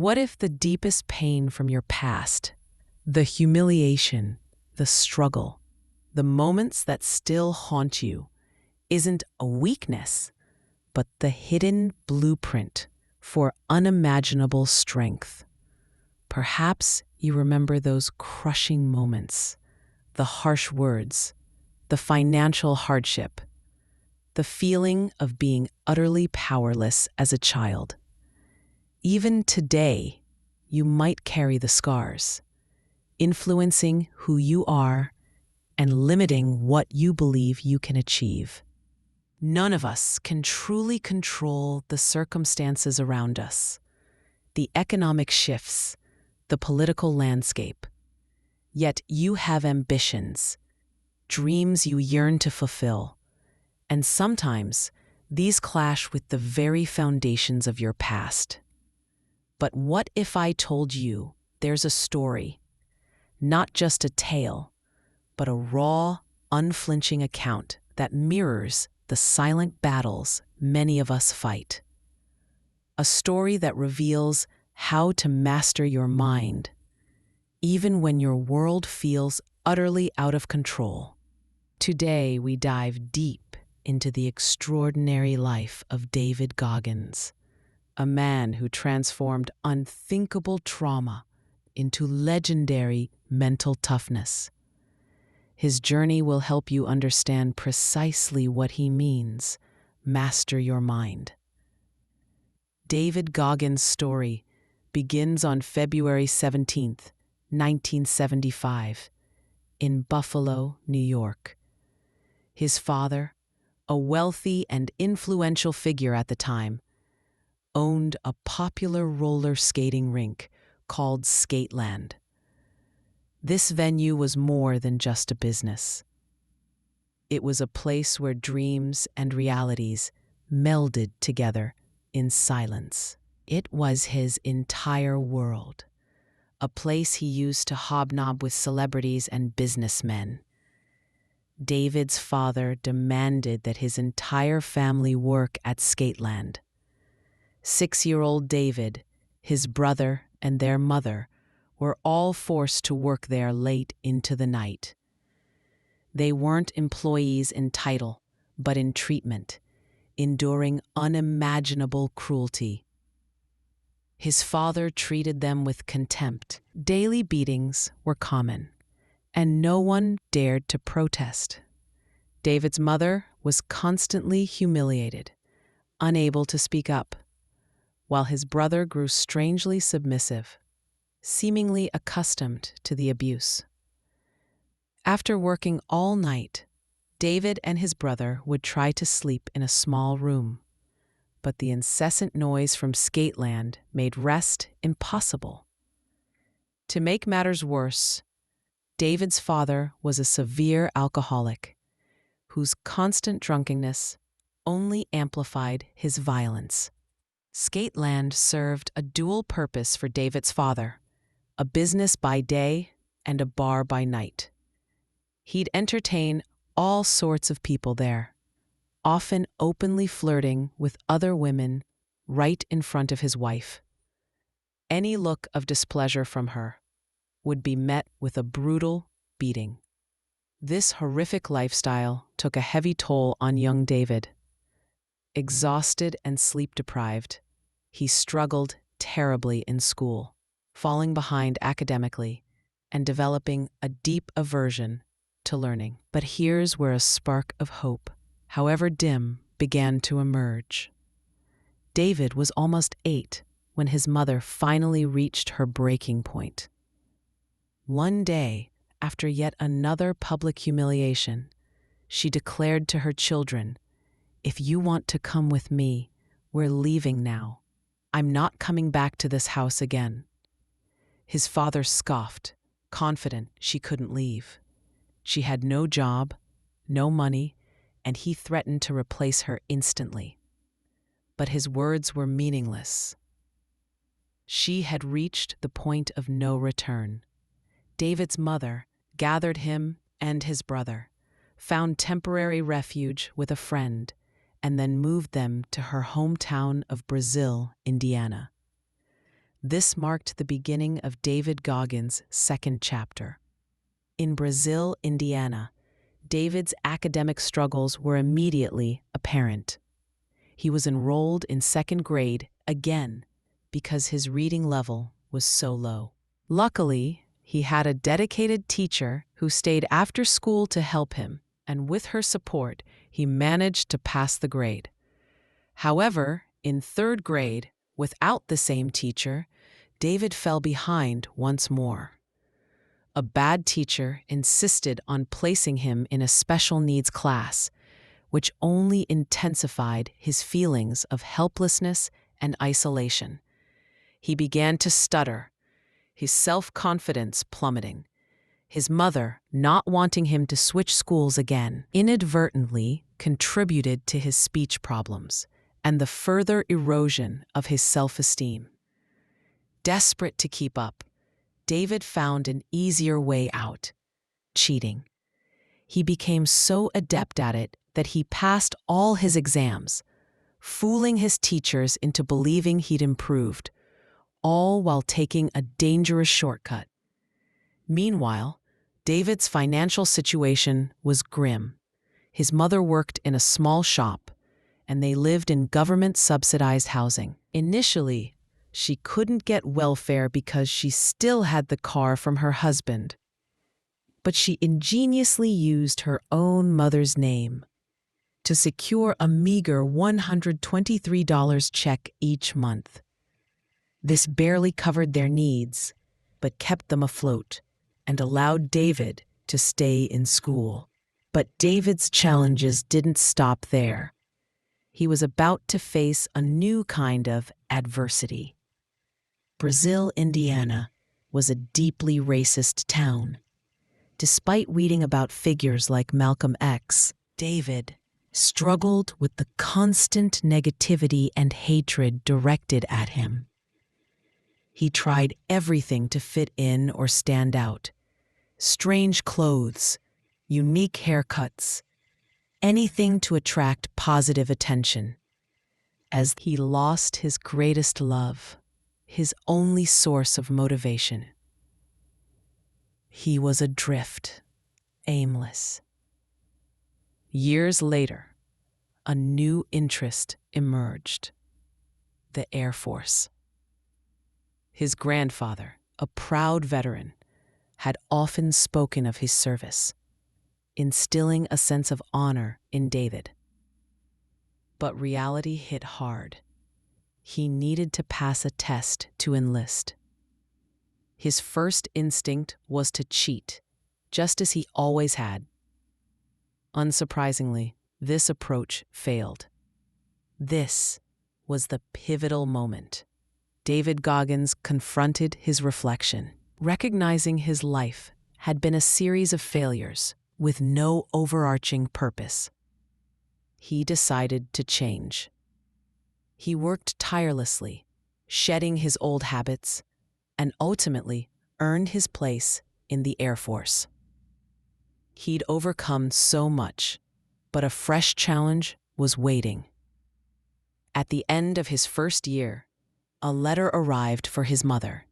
What if the deepest pain from your past, the humiliation, the struggle, the moments that still haunt you, isn't a weakness, but the hidden blueprint for unimaginable strength? Perhaps you remember those crushing moments, the harsh words, the financial hardship, the feeling of being utterly powerless as a child. Even today, you might carry the scars, influencing who you are and limiting what you believe you can achieve. None of us can truly control the circumstances around us, the economic shifts, the political landscape. Yet you have ambitions, dreams you yearn to fulfill, and sometimes these clash with the very foundations of your past. But what if I told you there's a story, not just a tale, but a raw, unflinching account that mirrors the silent battles many of us fight? A story that reveals how to master your mind, even when your world feels utterly out of control. Today, we dive deep into the extraordinary life of David Goggins, a man who transformed unthinkable trauma into legendary mental toughness. His journey will help you understand precisely what he means: master your mind. David Goggins' story begins on February 17th, 1975, in Buffalo, New York. His father, a wealthy and influential figure at the time, owned a popular roller skating rink called Skateland. This venue was more than just a business. It was a place where dreams and realities melded together in silence. It was his entire world, a place he used to hobnob with celebrities and businessmen. David's father demanded that his entire family work at Skateland. 6-year-old David, his brother, and their mother were all forced to work there late into the night. They weren't employees in title, but in treatment, enduring unimaginable cruelty. His father treated them with contempt. Daily beatings were common, and no one dared to protest. David's mother was constantly humiliated, unable to speak up, while his brother grew strangely submissive, seemingly accustomed to the abuse. After working all night, David and his brother would try to sleep in a small room, but the incessant noise from Skateland made rest impossible. To make matters worse, David's father was a severe alcoholic whose constant drunkenness only amplified his violence. Skateland served a dual purpose for David's father: a business by day and a bar by night. He'd entertain all sorts of people there, often openly flirting with other women right in front of his wife. Any look of displeasure from her would be met with a brutal beating. This horrific lifestyle took a heavy toll on young David. Exhausted and sleep-deprived, he struggled terribly in school, falling behind academically and developing a deep aversion to learning. But here's where a spark of hope, however dim, began to emerge. David was almost 8 when his mother finally reached her breaking point. One day, after yet another public humiliation, she declared to her children, "If you want to come with me, we're leaving now. I'm not coming back to this house again." His father scoffed, confident she couldn't leave. She had no job, no money, and he threatened to replace her instantly. But his words were meaningless. She had reached the point of no return. David's mother gathered him and his brother, found temporary refuge with a friend, and then moved them to her hometown of Brazil, Indiana. This marked the beginning of David Goggins' second chapter. In Brazil, Indiana, David's academic struggles were immediately apparent. He was enrolled in second grade again because his reading level was so low. Luckily, he had a dedicated teacher who stayed after school to help him, and with her support, he managed to pass the grade. However, in third grade, without the same teacher, David fell behind once more. A bad teacher insisted on placing him in a special needs class, which only intensified his feelings of helplessness and isolation. He began to stutter, his self-confidence plummeting. His mother, not wanting him to switch schools again, inadvertently contributed to his speech problems and the further erosion of his self-esteem. Desperate to keep up, David found an easier way out: cheating. He became so adept at it that he passed all his exams, fooling his teachers into believing he'd improved, all while taking a dangerous shortcut. Meanwhile, David's financial situation was grim. His mother worked in a small shop, and they lived in government-subsidized housing. Initially, she couldn't get welfare because she still had the car from her husband. But she ingeniously used her own mother's name to secure a meager $123 check each month. This barely covered their needs, but kept them afloat and allowed David to stay in school. But David's challenges didn't stop there. He was about to face a new kind of adversity. Brazil, Indiana, was a deeply racist town. Despite reading about figures like Malcolm X, David struggled with the constant negativity and hatred directed at him. He tried everything to fit in or stand out: strange clothes, unique haircuts, anything to attract positive attention. As he lost his greatest love, his only source of motivation, he was adrift, aimless. Years later, a new interest emerged: the Air Force. His grandfather, a proud veteran, had often spoken of his service, instilling a sense of honor in David. But reality hit hard. He needed to pass a test to enlist. His first instinct was to cheat, just as he always had. Unsurprisingly, this approach failed. This was the pivotal moment. David Goggins confronted his reflection, recognizing his life had been a series of failures with no overarching purpose. He decided to change. He worked tirelessly, shedding his old habits, and ultimately earned his place in the Air Force. He'd overcome so much, but a fresh challenge was waiting. At the end of his first year, a letter arrived for his mother.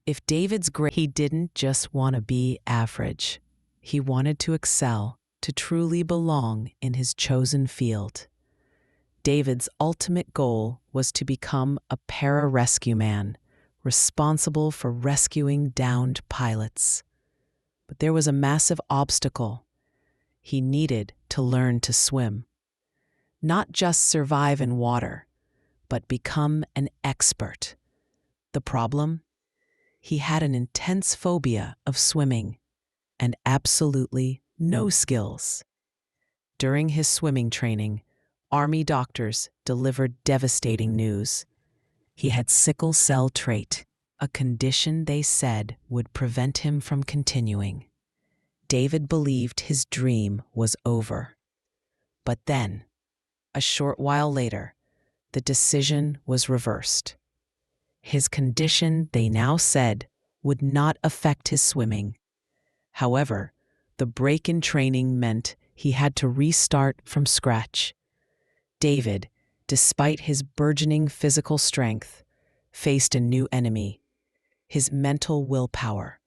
If David's grade, he didn't just want to be average. He wanted to excel, to truly belong in his chosen field. David's ultimate goal was to become a pararescue man, responsible for rescuing downed pilots. But there was a massive obstacle. He needed to learn to swim. Not just survive in water, but become an expert. The problem? He had an intense phobia of swimming and absolutely no skills. During his swimming training, Army doctors delivered devastating news. He had sickle cell trait, a condition they said would prevent him from continuing. David believed his dream was over. But then, a short while later, the decision was reversed. His condition, they now said, would not affect his swimming. However, the break in training meant he had to restart from scratch. David, despite his burgeoning physical strength, faced a new enemy: his mental willpower.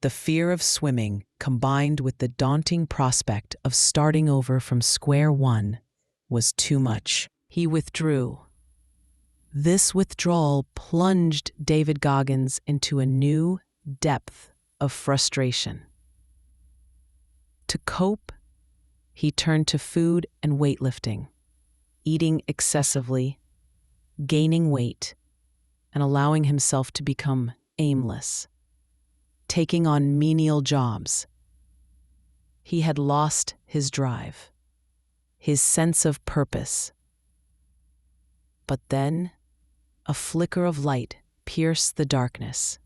The fear of swimming, combined with the daunting prospect of starting over from square one, was too much. He withdrew. This withdrawal plunged David Goggins into a new depth of frustration. To cope, he turned to food and weightlifting, eating excessively, gaining weight, and allowing himself to become aimless, taking on menial jobs. He had lost his drive, his sense of purpose. But then, a flicker of light pierced the darkness.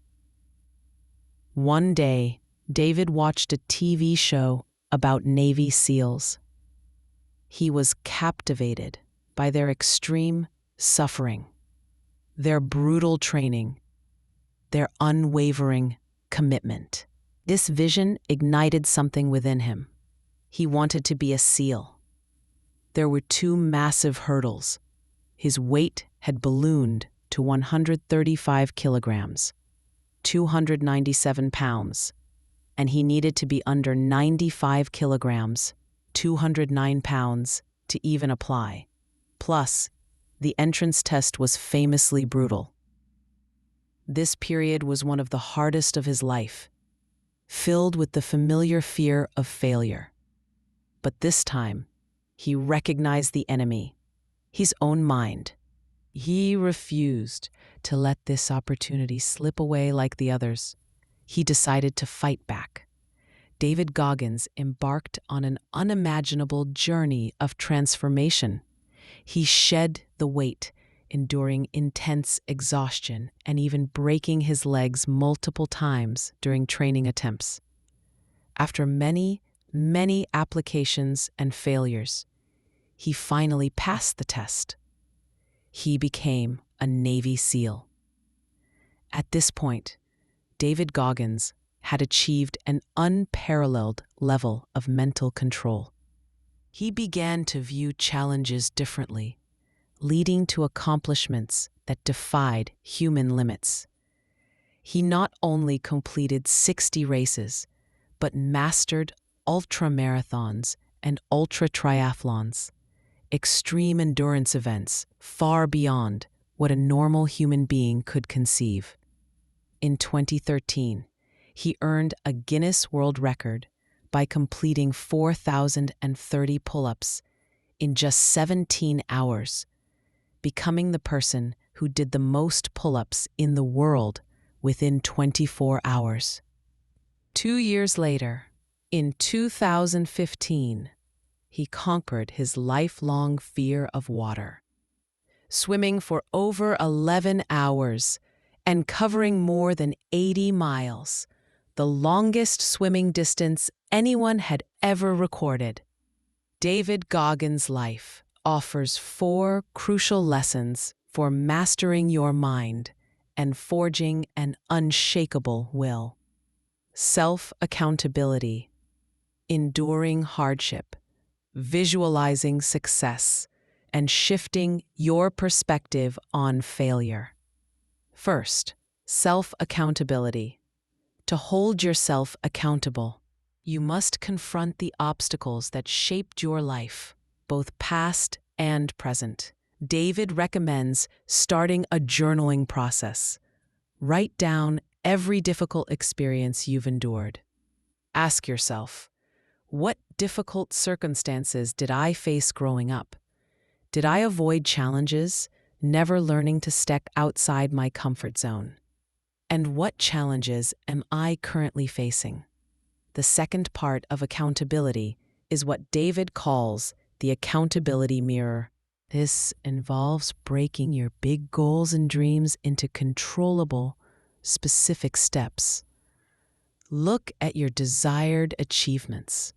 One day, David watched a TV show about Navy SEALs. He was captivated by their extreme suffering, their brutal training, their unwavering commitment. This vision ignited something within him. He wanted to be a SEAL. There were two massive hurdles. His weight had ballooned to 135 kilograms, 297 pounds, and he needed to be under 95 kilograms, 209 pounds, to even apply. Plus, the entrance test was famously brutal. This period was one of the hardest of his life, filled with the familiar fear of failure. But this time, he recognized the enemy, his own mind. He refused to let this opportunity slip away like the others. He decided to fight back. David Goggins embarked on an unimaginable journey of transformation. He shed the weight, enduring intense exhaustion and even breaking his legs multiple times during training attempts. After many applications and failures, he finally passed the test. He became a Navy SEAL. At this point, David Goggins had achieved an unparalleled level of mental control. He began to view challenges differently, leading to accomplishments that defied human limits. He not only completed 60 races, but mastered ultramarathons and ultra-triathlons, extreme endurance events far beyond what a normal human being could conceive. In 2013, he earned a Guinness World Record by completing 4,030 pull-ups in just 17 hours, becoming the person who did the most pull-ups in the world within 24 hours. 2 years later, in 2015, he conquered his lifelong fear of water, swimming for over 11 hours and covering more than 80 miles, the longest swimming distance anyone had ever recorded. David Goggins' life offers 4 crucial lessons for mastering your mind and forging an unshakable will. Self-accountability, enduring hardship, visualizing success, and shifting your perspective on failure. First, self-accountability. To hold yourself accountable, you must confront the obstacles that shaped your life, both past and present. David recommends starting a journaling process. Write down every difficult experience you've endured. Ask yourself, what difficult circumstances did I face growing up? Did I avoid challenges, never learning to step outside my comfort zone? And what challenges am I currently facing? The second part of accountability is what David calls the accountability mirror. This involves breaking your big goals and dreams into controllable, specific steps. Look at your desired achievements.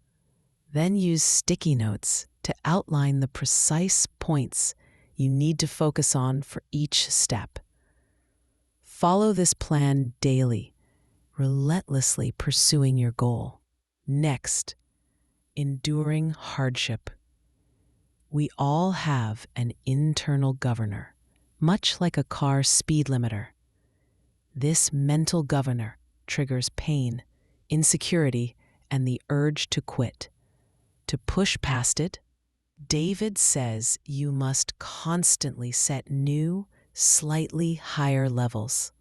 Then use sticky notes to outline the precise points you need to focus on for each step. Follow this plan daily, relentlessly pursuing your goal. Next, enduring hardship. We all have an internal governor, much like a car's speed limiter. This mental governor triggers pain, insecurity, and the urge to quit. To push past it, David says you must constantly set new, slightly higher levels.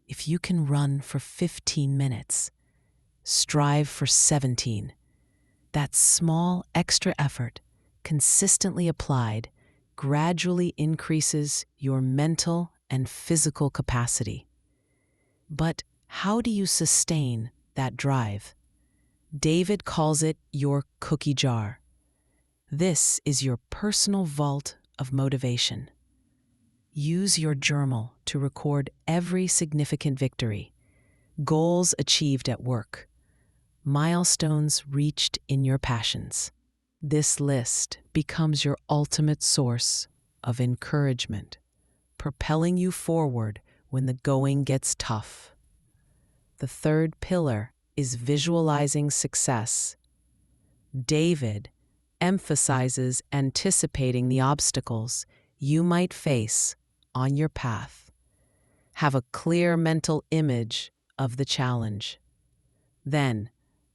If you can run for 15 minutes, strive for 17. That small extra effort, consistently applied, gradually increases your mental and physical capacity. But how do you sustain that drive? David calls it your cookie jar. This is your personal vault of motivation. Use your journal to record every significant victory, goals achieved at work, milestones reached in your passions. This list becomes your ultimate source of encouragement, propelling you forward when the going gets tough. The third pillar is visualizing success. David emphasizes anticipating the obstacles you might face on your path. Have a clear mental image of the challenge. Then,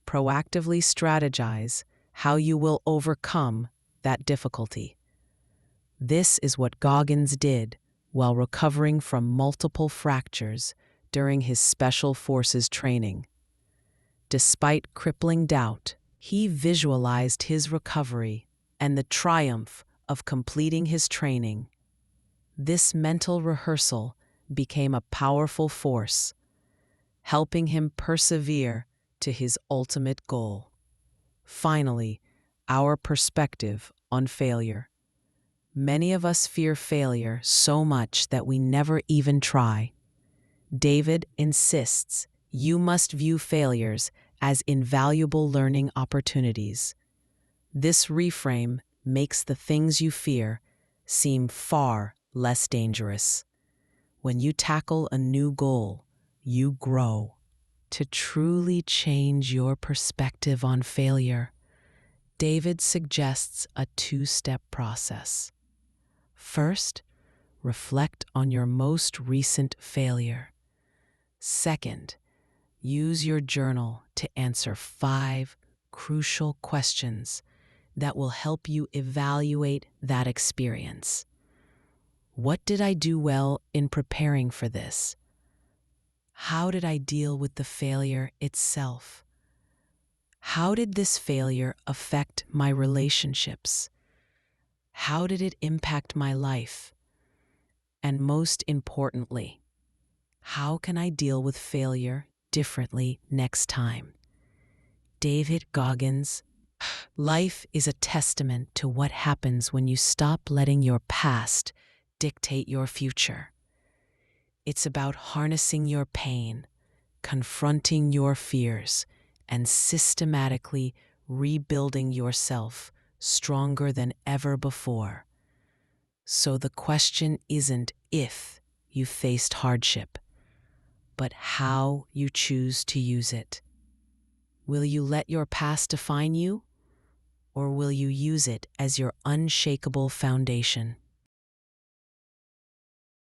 proactively strategize how you will overcome that difficulty. This is what Goggins did while recovering from multiple fractures during his Special Forces training. Despite crippling doubt, he visualized his recovery and the triumph of completing his training. This mental rehearsal became a powerful force, helping him persevere to his ultimate goal. Finally, our perspective on failure. Many of us fear failure so much that we never even try. David insists you must view failures as invaluable learning opportunities. This reframe makes the things you fear seem far less dangerous. When you tackle a new goal, you grow. To truly change your perspective on failure, David suggests a two-step process. First, reflect on your most recent failure. Second, use your journal to answer 5 crucial questions that will help you evaluate that experience. What did I do well in preparing for this? How did I deal with the failure itself? How did this failure affect my relationships? How did it impact my life? And most importantly, how can I deal with failure differently next time? David Goggins. Life is a testament to what happens when you stop letting your past dictate your future. It's about harnessing your pain, confronting your fears, and systematically rebuilding yourself stronger than ever before. So the question isn't if you faced hardship, but how you choose to use it. Will you let your past define you, or will you use it as your unshakable foundation?